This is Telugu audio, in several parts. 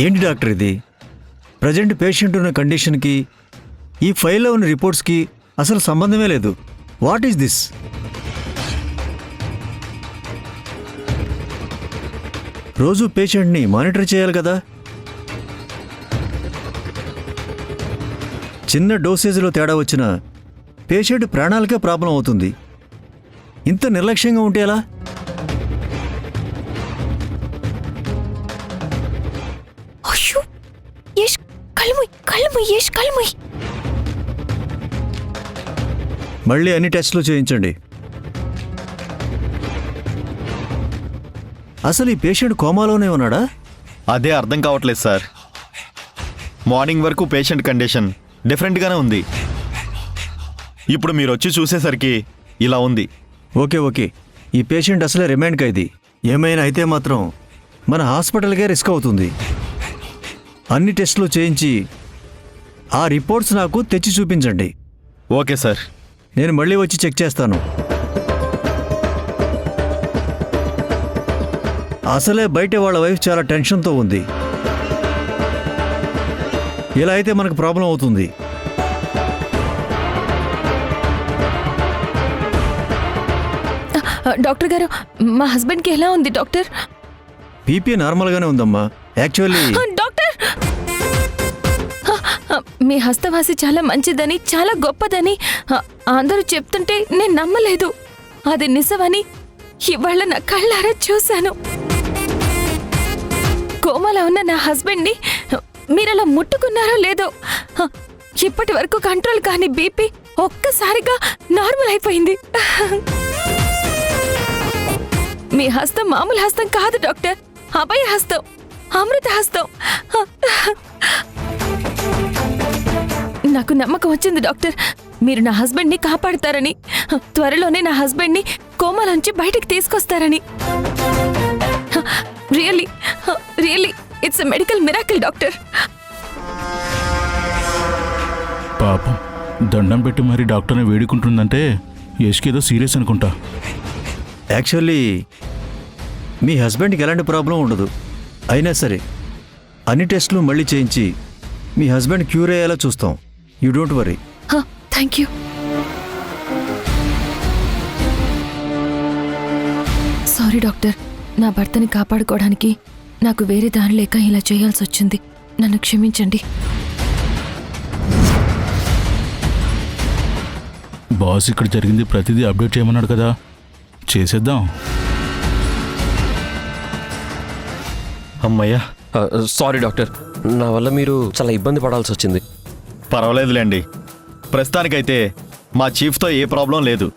ఏంటి డాక్టర్ ఇది? ప్రజెంట్ పేషెంట్ ఉన్న కండిషన్కి ఈ ఫైల్లో ఉన్న రిపోర్ట్స్కి అసలు సంబంధమే లేదు. What is this? రోజు పేషెంట్ని మానిటర్ చేయాలి కదా. చిన్న డోసేజ్లో తేడా వచ్చిన పేషెంట్ ప్రాణాలకే ప్రాబ్లం అవుతుంది. ఇంత నిర్లక్ష్యంగా ఉంటే ఎలా? మళ్ళీ అన్ని టెస్టులు చేయించండి. అసలు ఈ పేషెంట్ కోమాలోనే ఉన్నాడా? అదే అర్థం కావట్లేదు సార్. మార్నింగ్ వరకు పేషెంట్ కండిషన్ డిఫరెంట్గానే ఉంది. ఇప్పుడు మీరు వచ్చి చూసేసరికి ఇలా ఉంది. ఓకే, ఈ పేషెంట్ అసలే రిమాండ్ ఖైదీ. ఏమైనా అయితే మాత్రం మన హాస్పిటల్కే రిస్క్ అవుతుంది. అన్ని టెస్టులు చేయించి ఆ రిపోర్ట్స్ నాకు తెచ్చి చూపించండి. Okay sir. నేను మళ్ళీ వచ్చి చెక్ చేస్తాను. అసలే బయట వాళ్ళ వైఫ్ చాలా టెన్షన్తో ఉంది. ఇలా అయితే మనకు ప్రాబ్లం అవుతుంది. డాక్టర్ గారు, మా హస్బెండ్కి ఎలా ఉంది డాక్టర్? బీపీ నార్మల్గానే ఉందమ్మా. యాక్చువల్లీ డాక్టర్, మీ హస్తవాసి చాలా మంచిదని, చాలా గొప్పదని అందరూ చెప్తుంటే నేను నమ్మలేదు. అది నిజమని ఇవాళ నా కళ్ళారా చూశాను. కోమలో ఉన్న నా హస్బెండ్ని మీరలా ముట్టుకున్నారో లేదో, ఇప్పటి వరకు కంట్రోల్ కాని బీపీ ఒక్కసారిగా నార్మల్ అయిపోయింది. మీ హస్తం మామూలు హస్తం కాదు డాక్టర్, అభయ హస్తం, అమృత హస్తం. నాకు నమ్మకం వచ్చింది డాక్టర్, మీరు నా హస్బెండ్ని కాపాడుతారని, త్వరలోనే నా హస్బెండ్ని కోమాలోంచి బయటికి తీసుకొస్తారని. Really it's a medical miracle doctor. పాపం దండం పెట్టి మరి డాక్టర్ని వేడుకుంటుందంటే యష్కేదో సీరియస్ అనుకుంటా. యాక్చువల్లీ మీ హస్బెండ్కి ఎలాంటి ప్రాబ్లం ఉండదు. అయినా సరే అన్ని టెస్టులు మళ్ళీ చేయించి మీ హస్బెండ్ క్యూర్ అయ్యేలా చూస్తాం. You don't worry. Thank you. Sorry doctor, నా భర్తని కాపాడుకోవడానికి నాకు వేరే దారి లేక ఇలా చేయాల్సి వచ్చింది. నన్ను క్షమించండి. బాస్ ఇక్కడ జరిగింది ప్రతిదీ అప్డేట్ చేయమన్నాడు కదా, చేసేద్దాం. అమ్మయ్యా. సారీ డాక్టర్, నా వల్ల మీరు చాలా ఇబ్బంది పడాల్సి వచ్చింది. పర్వాలేదులేండి. ప్రస్తుతానికైతే మా చీఫ్తో ఏ ప్రాబ్లం లేదు.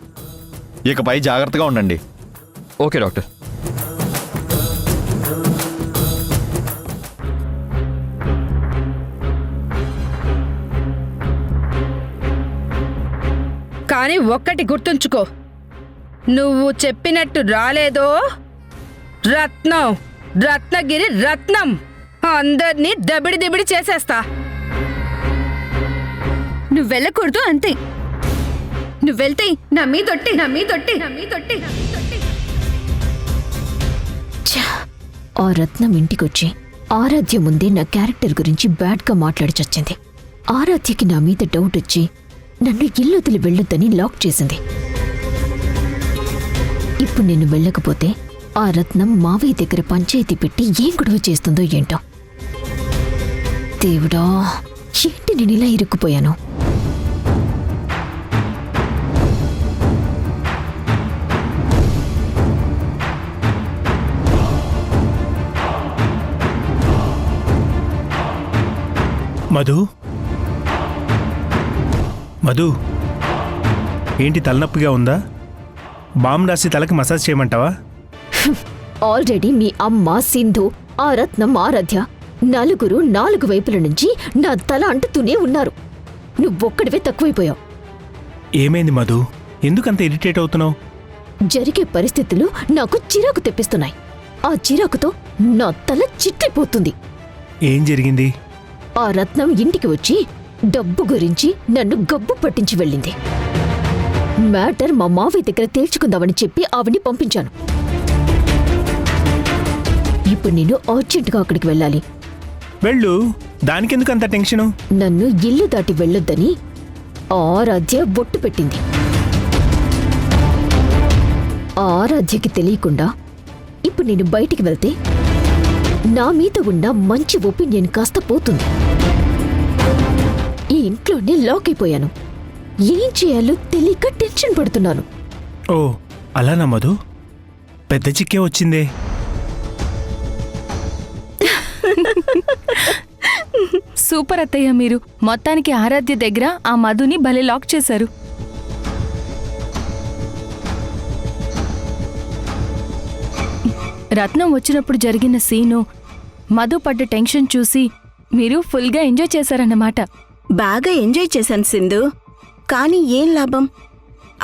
ఇకపై జాగ్రత్తగా ఉండండి. Okay doctor. కానీ ఒక్కటి గుర్తుంచుకో, నువ్వు చెప్పినట్టు రాలేదో రత్నగిరి రత్నం అందర్నీ దబిడి దిబిడి చేసేస్తా. నువ్వు వెళ్ళకూడదు అంతే. నువ్వు వెళ్తే నా మీదొట్టి. ఆ రత్నం ఇంటికొచ్చి ఆరాధ్య ముందే నా క్యారెక్టర్ గురించి బ్యాడ్గా మాట్లాడి చచ్చింది. ఆరాధ్యకి నా మీద డౌట్ వచ్చి నన్ను ఇల్లు వదిలి వెళ్ళొద్దని లాక్ చేసింది. ఇప్పుడు నేను వెళ్ళకపోతే ఆ రత్నం మావయ్య దగ్గర పంచాయతీ పెట్టి ఏం గొడవ చేస్తుందో ఏంటో. దేవుడా, ఏంటి నేను ఇలా ఇరుక్కుపోయాను? మధు, ఏంటి తలనొప్పిగా ఉందా? బామ్ రాసి తలకి మసాజ్ చేయమంటావా? ఆల్రెడీ మీ అమ్మ, సింధు, ఆ రత్నం, ఆరాధ్య నలుగురు 4 వైపుల నుంచి నా తల అంటుతూనే ఉన్నారు. నువ్వొక్కడివే తక్కువైపోయావు. ఏమైంది మధు? ఎందుకంత ఇరిటేట్ అవుతున్నావు? జరిగే పరిస్థితులు నాకు చిరాకు తెప్పిస్తున్నాయి. ఆ చిరాకుతో నా తల చిట్లిపోతుంది. ఏం జరిగింది? ఆ రత్నం ఇంటికి వచ్చి డబ్బు గురించి నన్ను గబ్బు పట్టించి వెళ్ళింది. మ్యాటర్ మా మావయ్య దగ్గర తేల్చుకుందామని చెప్పి ఆవిడ్ని పంపించాను. ఇప్పుడు నేను అర్జెంటుగా అక్కడికి వెళ్ళాలి. వెళ్ళు, దానికెందుకు అంత టెన్షను? నన్ను ఇల్లు దాటి వెళ్ళొద్దని ఆరాధ్య బొట్టు పెట్టింది. ఆరాధ్యకి తెలియకుండా ఇప్పుడు నేను బయటికి వెళ్తే నా మీద ఉన్న మంచి ఒపీనియన్ కాస్త పోతుంది. ఈ ఇంట్లోనే లాక్ అయిపోయాను. ఏం చేయాలో తెలియక టెన్షన్ పడుతున్నాను. ఓ అలానా మధు? పెద్ద చిక్కే వచ్చిందే. సూపర్ అత్తయ్య, మీరు మొత్తానికి ఆరాధ్య దగ్గర ఆ మధుని భలే లాక్ చేశారు. రత్నం వచ్చినప్పుడు జరిగిన సీను, మధు పడ్డ టెన్షన్ చూసి మీరు ఫుల్గా ఎంజాయ్ చేశారన్నమాట. బాగా ఎంజాయ్ చేశాను సింధు. కానీ ఏం లాభం?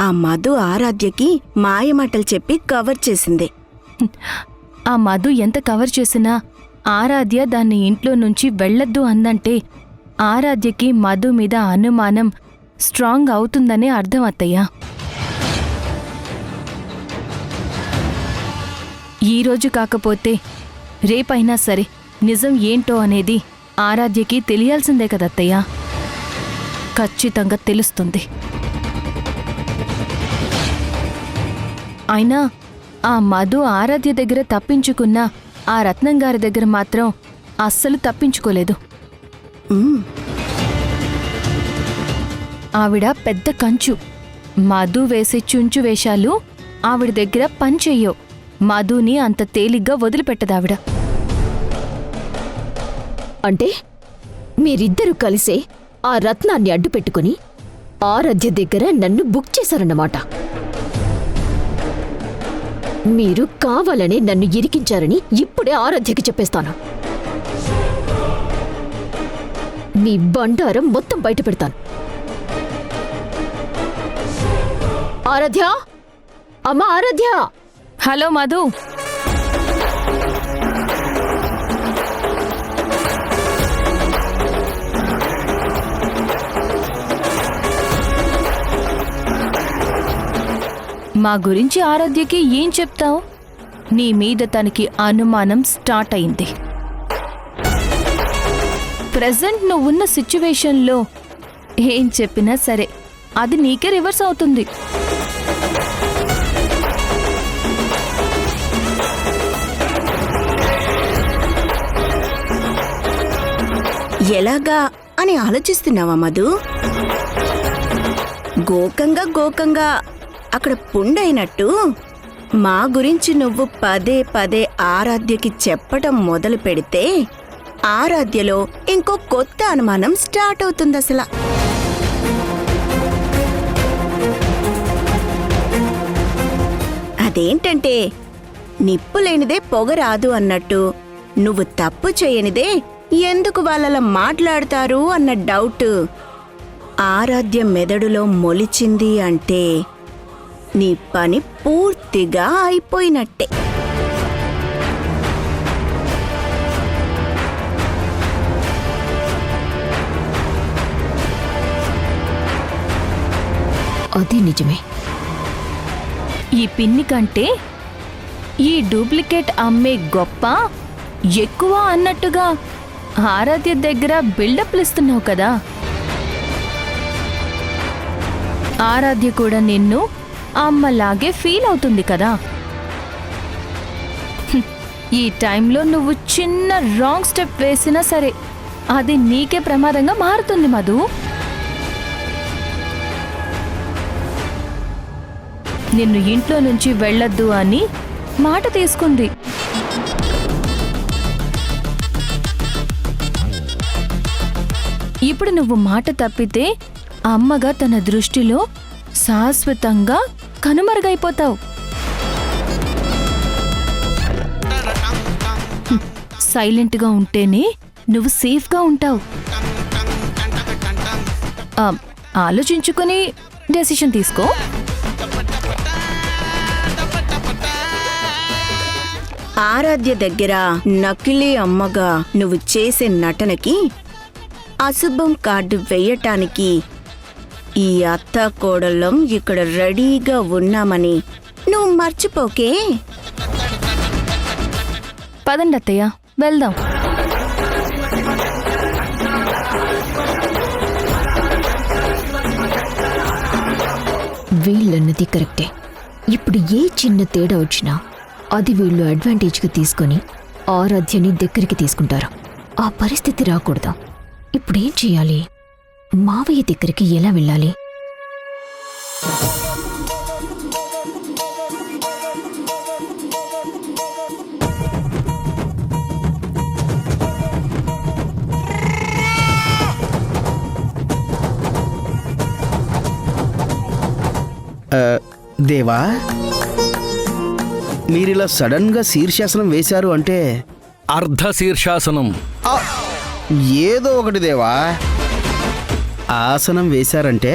ఆ మధు ఆరాధ్యకి మాయమాటలు చెప్పి కవర్ చేసింది. ఆ మధు ఎంత కవర్ చేసినా ఆరాధ్య దాన్ని ఇంట్లో నుంచి వెళ్ళొద్దు అందంటే ఆరాధ్యకి మధు మీద అనుమానం స్ట్రాంగ్ అవుతుందనే అర్థం అత్తయ్య. ఈరోజు కాకపోతే రేపైనా సరే నిజం ఏంటో అనేది ఆరాధ్యకి తెలియాల్సిందే కదత్తయ్య. ఖచ్చితంగా తెలుస్తుంది. అయినా ఆ మధు ఆరాధ్య దగ్గర తప్పించుకున్నా ఆ రత్నం గారి దగ్గర మాత్రం అస్సలు తప్పించుకోలేదు. ఆవిడ పెద్ద కంచు. మధు వేసే చుంచు వేషాలు ఆవిడ దగ్గర పనిచెయ్యో. మధుని అంత తేలిగ్గా వదిలిపెట్టదావిడ. అంటే మీరిద్దరూ కలిసే ఆ రత్నాన్ని అడ్డు పెట్టుకుని ఆరాధ్య దగ్గర నన్ను బుక్ చేశారన్నమాట. మీరు కావాలనే నన్ను ఇరికించారని ఇప్పుడే ఆరాధ్యకి చెప్పేస్తాను. మీ బండారం మొత్తం బయట పెడతాను. ఆరాధ్య, అమ్మ ఆరాధ్య. హలో మధు. మా గురించి ఆరాధ్యకి ఏం చెప్తావు? నీ మీద తనకి అనుమానం స్టార్ట్ అయింది. ప్రెజెంట్ నువ్వున్న సిచ్యువేషన్లో ఏం చెప్పినా సరే అది నీకే రివర్స్ అవుతుంది. ఎలాగా అని ఆలోచిస్తున్నావా మధు? గోకంగా అక్కడ పుండైనట్టు మా గురించి నువ్వు పదే పదే ఆరాధ్యకి చెప్పటం మొదలు పెడితే ఆరాధ్యలో ఇంకో కొత్త అనుమానం స్టార్ట్ అవుతుంది అసలు. అదేంటంటే నిప్పు లేనిదే పొగ రాదు అన్నట్టు నువ్వు తప్పు చేయనిదే ఎందుకు వాళ్ళలా మాట్లాడతారు అన్న డౌట్ ఆరాధ్య మెదడులో మొలిచింది అంటే నీ పని పూర్తిగా అయిపోయినట్టే. అది నిజమే. ఈ పిన్ని కంటే ఈ డూప్లికేట్ అమ్మే గొప్ప ఎక్కువ అన్నట్టుగా ఆరాధ్య దగ్గర బిల్డప్లు ఇస్తున్నావు కదా. ఆరాధ్య కూడా నిన్ను అమ్మలాగే ఫీల్ అవుతుంది కదా. ఈ టైంలో నువ్వు చిన్న రాంగ్ స్టెప్ వేసినా సరే అది నీకే ప్రమాదంగా మారుతుంది మధు. నిన్ను ఇంట్లో నుంచి వెళ్ళొద్దు అని మాట తీసుకుంది. ఇప్పుడు నువ్వు మాట తప్పితే అమ్మగా తన దృష్టిలో శాశ్వతంగా కనుమరుగైపోతావు. సైలెంట్గా ఉంటేనే నువ్వు సేఫ్గా ఉంటావు. ఆలోచించుకొని డెసిషన్ తీసుకో. ఆరాధ్య దగ్గర నకిలీ అమ్మగా నువ్వు చేసే నటనకి అశుభం కార్డు వెయ్యటానికి ఈ అత్త కోడళ్ళం ఇక్కడ రెడీగా ఉన్నామని నువ్వు మర్చిపోకే. పదండి అత్తయ్య, వెళ్దాం. వీళ్ళన్నది కరెక్టే. ఇప్పుడు ఏ చిన్న తేడా వచ్చినా అది వీళ్ళు అడ్వాంటేజ్గా తీసుకొని ఆరాధ్యని దగ్గరికి తీసుకుంటారు. ఆ పరిస్థితి రాకూడదు. ఇప్పుడేం చేయాలి? మావయ్య దగ్గరికి ఎలా వెళ్ళాలి? దేవా, మీరిలా సడన్గా శీర్షాసనం వేశారు అంటే అర్ధ శీర్షాసనం. ఆ, ఏదో ఒకటి దేవా. ఆసనం వేశారంటే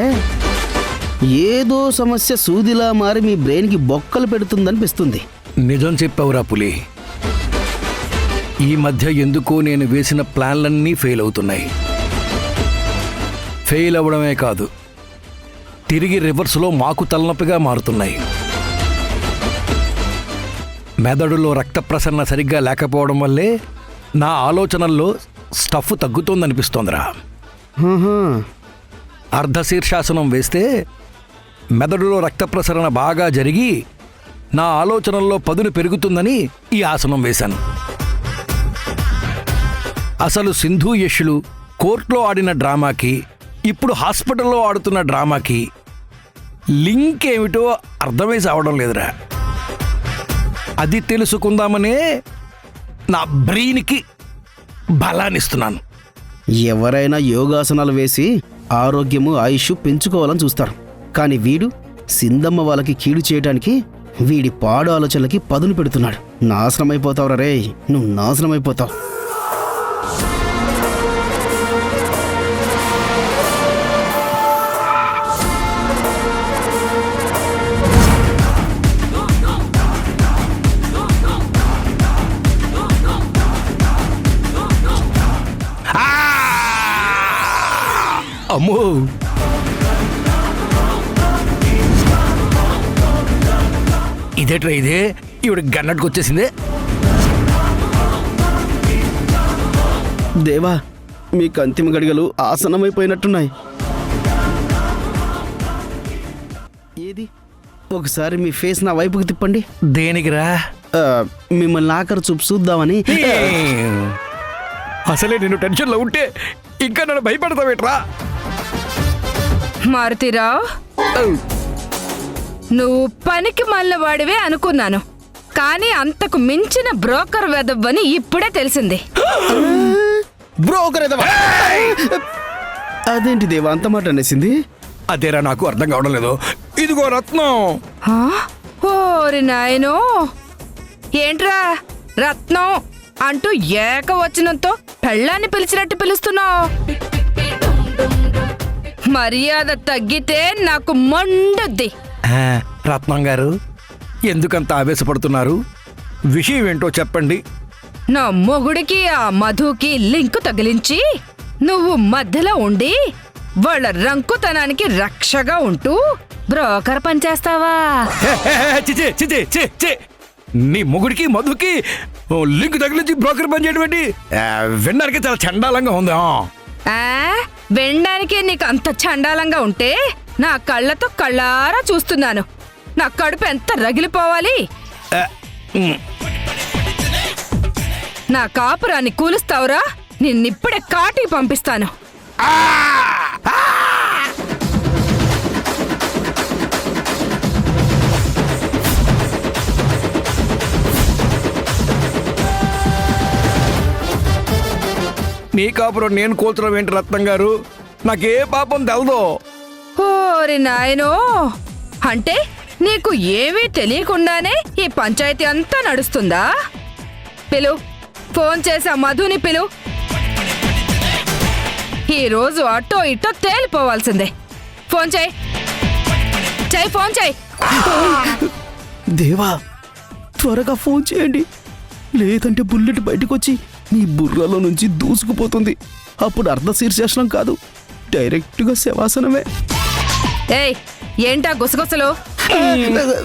ఏదో సమస్య సూదిలా మారి మీ బ్రెయిన్కి బొక్కలు పెడుతుందనిపిస్తుంది. నిజం చెప్పావురా పులి. ఈ మధ్య ఎందుకో నేను వేసిన ప్లాన్లన్నీ ఫెయిల్ అవుతున్నాయి. ఫెయిల్ అవ్వడమే కాదు, తిరిగి రివర్స్లో మాకు తలనొప్పిగా మారుతున్నాయి. మెదడులో రక్త ప్రసరణ సరిగ్గా లేకపోవడం వల్లే నా ఆలోచనల్లో స్టఫ్ తగ్గుతోందనిపిస్తోందిరా. అర్ధ శీర్షాసనం వేస్తే మెదడులో రక్త ప్రసరణ బాగా జరిగి నా ఆలోచనల్లో పదును పెరుగుతుందని ఈ ఆసనం వేశాను. అసలు సింధు యష్లు కోర్టులో ఆడిన డ్రామాకి ఇప్పుడు హాస్పిటల్లో ఆడుతున్న డ్రామాకి లింక్ ఏమిటో అర్థమై సావడం లేదురా. అది తెలుసుకుందామనే నా బ్రెయిన్కి బలాన్నిస్తున్నాను. ఎవరైనా యోగాసనాలు వేసి ఆరోగ్యము ఆయుష్ పెంచుకోవాలని చూస్తారు. కానీ వీడు సింధమ్మ వాళ్ళకి కీడు చేయడానికి వీడి పాడు ఆలోచనలకి పదును పెడుతున్నాడు. నాశనమైపోతావురా రే, నువ్వు నాశనమైపోతావు. అమ్మో, ఇదేట్రా ఇదే, ఇవిడ గన్నట్టుకు వచ్చేసిందే. దేవా, మీకు అంతిమ గడిగలు ఆసనమైపోయినట్టున్నాయి. ఏది ఒకసారి మీ ఫేస్ నా వైపుకి తిప్పండి. దేనికిరా? మిమ్మల్ని ఆఖరి చూపు చూద్దామని. అసలే నేను టెన్షన్లో ఉంటే ఇంకా నన్ను భయపడతావేట్రా? మారుతిరావు, నువ్వు పనికి మళ్ళీ వాడివే అనుకున్నాను, కానీ అంతకు మించిన బ్రోకర్ వెదవ్వని ఇప్పుడే తెలిసింది. బ్రోకర్ ఎదవా? అదేంటి దేవా అంత మాట అనేసింది? అదేరా నాకు అర్థం కావడం లేదు. ఇదిగో రత్నం. ఆ? ఓరి నాయనో, ఏంట్రా రత్నం అంటూ ఏకవచనంతో పెళ్ళాన్ని పిలిచినట్టు పిలుస్తున్నావు? మర్యాద తగ్గితే నాకు మండుద్ది. రత్నం గారు, ఎందుకంత ఆవేశపడుతున్నారు? విషయం ఏంటో చెప్పండి. నా మొగుడికి ఆ మధుకి లింకు తగిలించి నువ్వు మధ్యలో ఉండి వాళ్ళ రంకుతనానికి రక్షగా ఉంటూ బ్రోకర్ పనిచేస్తావా? నీ మొగుడికి మధుకి లింక్ తగిలించి బ్రోకర్ పని చేయడం వినడానికి చాలా చండాలంగా ఉంది. వినడానికి నీకు అంత చండాలంగా ఉంటే నా కళ్ళతో కళ్ళారా చూస్తున్నాను. నా కడుపు ఎంత రగిలిపోవాలి. నా కాపురాన్ని కూలుస్తావురా? నిన్నిప్పుడే కాటికి పంపిస్తాను. నీ కాపురం నేను కూల్చడం ఏంటి రత్నం గారు? నాకే పాపం తెలదు. ఓరి నాయనో, అంటే నీకు ఏమీ తెలియకుండానే ఈ పంచాయతీ అంతా నడుస్తుందా? పిలు, ఫోన్ చేసా మధుని పిలు. ఈరోజు అటో ఇటో తేలిపోవాల్సిందే. ఫోన్ చేయి, ఫోన్ చేయి. దేవా, త్వరగా ఫోన్ చేయండి, లేదంటే బుల్లెట్ బయటకు వచ్చి మీ బుర్రలో నుంచి దూసుకుపోతుంది. అప్పుడు అర్ధ శీర్షాసనం కాదు, డైరెక్ట్గా శవాసనమే. ఏయ్, ఏంటా గుసగుసలు?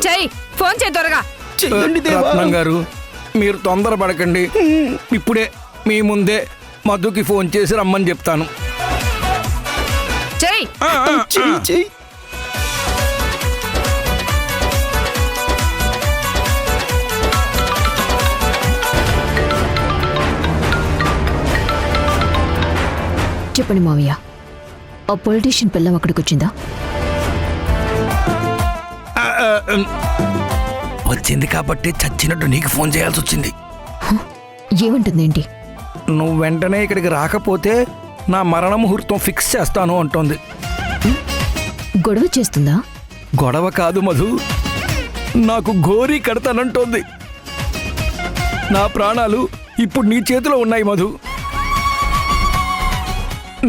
చెయ్యి, ఫోన్ చేయి త్వరగా. చెయ్యండి దేవా. రత్నం గారు, మీరు తొందరపడకండి. ఇప్పుడే మీ ముందే మధుకి ఫోన్ చేసి రమ్మని చెప్తాను. చెయ్యి. చెయ్యి చెయ్యి. చెప్పండి మావయ్య, ఆ పొలిటీషియన్ పిల్లం అక్కడికి వచ్చిందా? వచ్చింది కాబట్టి చచ్చినట్టు నీకు ఫోన్ చేయాల్సి వచ్చింది. ఏమంటుందేంటి? నువ్వు వెంటనే ఇక్కడికి రాకపోతే నా మరణ ముహూర్తం ఫిక్స్ చేస్తాను అంటోంది. గొడవ చేస్తుందా? గొడవ కాదు మధు, నాకు ఘోరీ కడతానంటోంది. నా ప్రాణాలు ఇప్పుడు నీ చేతిలో ఉన్నాయి మధు.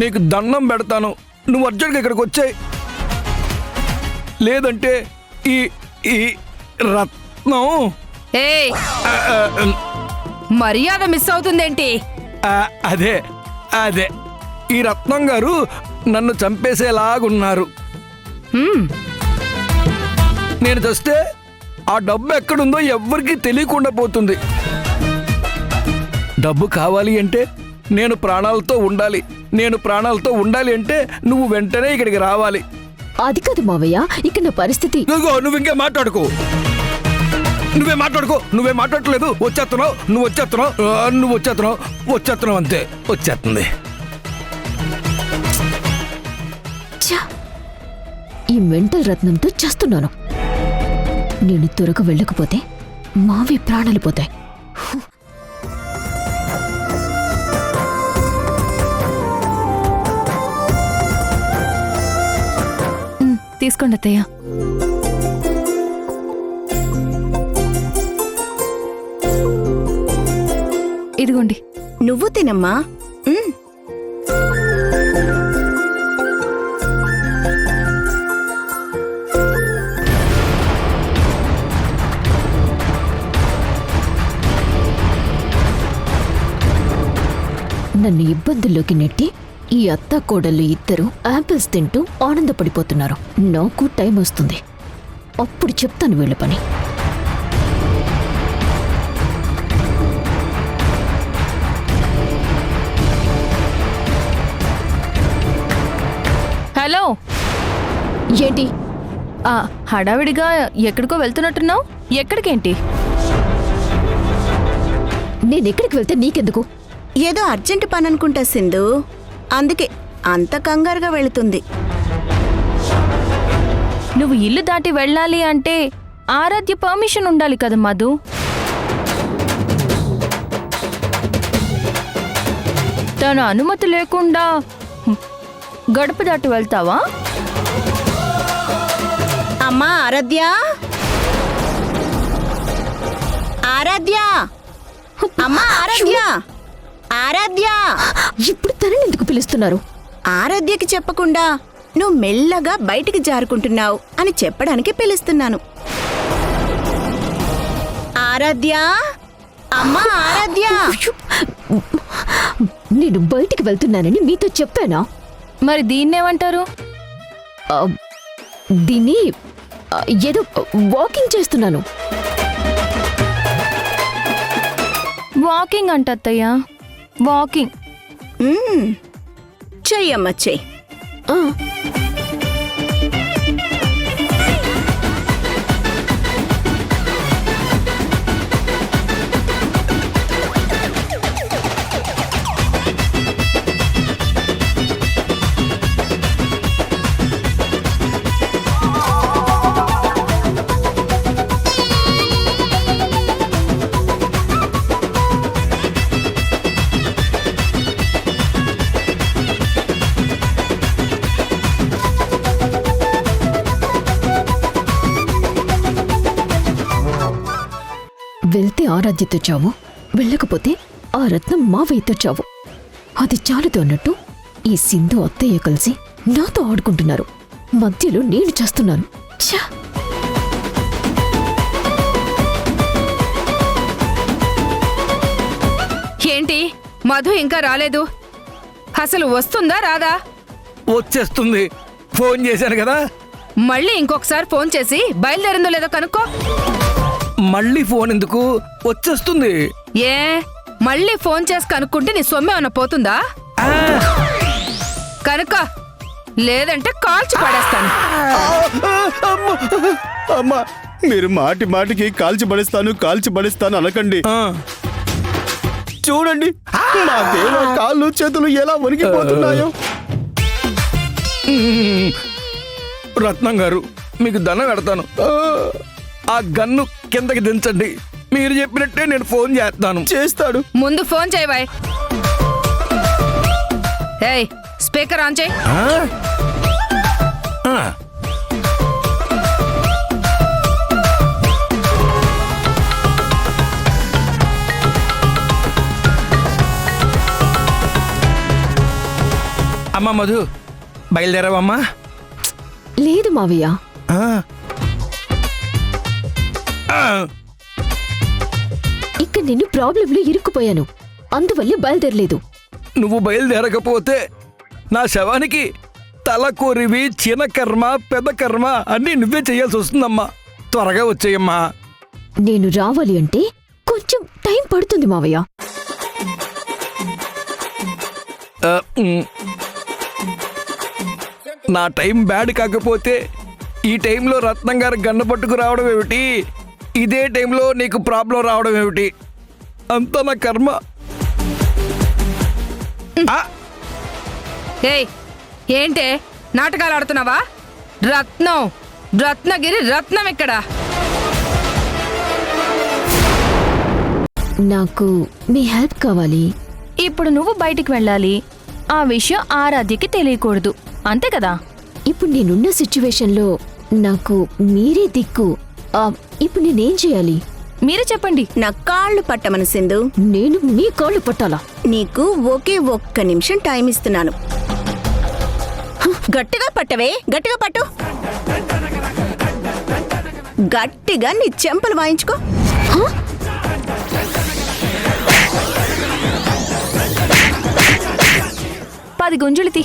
నీకు దండం పెడతాను, నువ్వు అర్జెంట్గా ఇక్కడికి వచ్చాయి. లేదంటే ఈ ఈ రత్నం ఏయ్, మర్యాద మిస్ అవుతుందేంటి? అదే అదే ఈ రత్నం గారు నన్ను చంపేసేలాగున్నారు. నేను చస్తే ఆ డబ్బు ఎక్కడుందో ఎవ్వరికీ తెలియకుండా పోతుంది. డబ్బు కావాలి అంటే నేను ప్రాణాలతో ఉండాలి. నేను ప్రాణాలతో ఉండాలి అంటే నువ్వు వెంటనే ఇక్కడికి రావాలి. అది కాదు మావయ్య, ఇక్కడ నా పరిస్థితి. నువ్వు ఇంకే మాట్లాడుకో, నువ్వే మాట్లాడట్లేదు. నువ్వు వచ్చేస్తున్నావు అంతే. వచ్చేస్తుంది. ఛ! ఈ మెంటల్ రత్నంతో చేస్తున్నాను. నేను త్వరగా వెళ్ళకపోతే మావి ప్రాణాలు పోతాయి. తీసుకోండి అత్తయ్య. ఇదిగోండి. నువ్వు తినమ్మా. నన్ను ఇబ్బందుల్లోకి నెట్టి ఈ అత్త కోడళ్ళు ఇద్దరు యాపిల్స్ తింటూ ఆనందపడిపోతున్నారు. నాకు టైం వస్తుంది, అప్పుడు చెప్తాను వీళ్ళ పని. హలో, ఏంటి? హడావిడిగా ఎక్కడికో వెళ్తున్నట్టున్నావు. ఎక్కడికేంటి? నేనెక్కడికి వెళ్తే నీకెందుకు? ఏదో అర్జెంట్ పని అనుకుంటా సింధు, అందుకే అంత కంగారుగా వెళుతుంది. నువ్వు ఇల్లు దాటి వెళ్ళాలి అంటే ఆరాధ్య పర్మిషన్ ఉండాలి కదా మధు. తన అనుమతి లేకుండా గడప దాటి వెళ్తావా? అమ్మా ఆరాధ్య, ఆరాధ్య, అమ్మా ఆరాధ్య, ఆరాధ్య. ఇప్పుడు తనని ఎందుకు పిలుస్తున్నారు? ఆరాధ్యకి చెప్పకుండా నువ్వు మెల్లగా బయటికి జారుకుంటున్నావు అని చెప్పడానికి పిలుస్తున్నాను. ఆరాధ్య, అమ్మా ఆరాధ్య. నేను బయటికి వెళ్తున్నానని మీతో చెప్పానా? మరి దీన్నేమంటారు? దీన్ని ఏదో వాకింగ్ చేస్తున్నాను. వాకింగ్ అంట అత్తయ్య, వాకింగ్. చెయ్యమ్మా చెయ్యి. వెళ్తే ఆరాధ్యతో చావు, వెళ్ళకపోతే ఆ రత్నం మావయ్యతో చావు. అది చాలదు అన్నట్టు ఈ సింధు అత్తయ్య కలిసి నాతో ఆడుకుంటున్నారు. మధ్యలో నేను చేస్తున్నాను. ఛ! ఏంటి మధు ఇంకా రాలేదు? అసలు వస్తుందా రాదా? వచ్చేస్తుంది. ఫోన్ చేశాను కదా. మళ్ళీ ఇంకొకసారి ఫోన్ చేసి బయలుదేరిందో లేదో కనుక్కో. మళ్ళీ ఫోన్ ఎందుకు? వచ్చేస్తుంది. ఏ మళ్ళీ ఫోన్ చేసి కనుక్కుంటే నీ సొమ్మె ఏమన్నా పోతుందా? కనుక లేదంటే కాల్చి పడేస్తాను. చూడండి నాకేమో కాళ్ళు చేతులు ఎలా వణికిపోతున్నాయో. రత్నం గారు మీకు దండం పెడతాను. ఆ గన్ను కిందకి దించండి. మీరు చెప్పినట్టే నేను ఫోన్ చేస్తాను. చేస్తాడు. ముందు ఫోన్ చేయవాయ్. ఏయ్ స్పీకర్ ఆన్ చేయి. అమ్మా మధు, బయలుదేరావమ్మా? లేదు మావయ్య, ఇక్కడ నేను ప్రాబ్లంలో ఇరుక్కుపోయాను, అందువల్లే బయలుదేరలేదు. నువ్వు బయలుదేరకపోతే నా శవానికి తల కొరివి, చిన్న కర్మ, పెద్ద కర్మ అన్నీ నువ్వే చేయాల్సి వస్తుందమ్మా. త్వరగా వచ్చేయమ్మా. నేను రావాలి అంటే కొంచెం టైం పడుతుంది మావయ్య. నా టైం బ్యాడ్ కాకపోతే ఈ టైంలో రత్నం గారు గన్ను పట్టుకు రావడం ఏమిటి? ఇదే టైంలో నీకు ప్రాబ్లం రావడం ఏమిటి? అంతా నా కర్మ. ఏయ్ ఏంటే నాటకాలు ఆడుతున్నావా? రత్నం, రత్నగిరి రత్నం ఇక్కడ. నాకు మీ హెల్ప్ కావాలి. ఇప్పుడు నువ్వు బయటికి వెళ్ళాలి. ఆ విషయం ఆరాధ్యకి తెలియకూడదు, అంతే కదా? ఇప్పుడు నేనున్న సిచ్యువేషన్లో నాకు మీరే దిక్కు. ఇప్పుడు నేనేం చేయాలి? మీరే చెప్పండి. నా కాళ్ళు పట్టమను సింధు. నేను మీ కాళ్ళు పట్టాలా? నీకు ఒకే ఒక్క నిమిషం టైం ఇస్తున్నాను. గట్టిగా పట్టవే, గట్టిగా పట్టు. గట్టిగా నీ చెంపలు వాయించుకో. 10 గుంజులు తీ.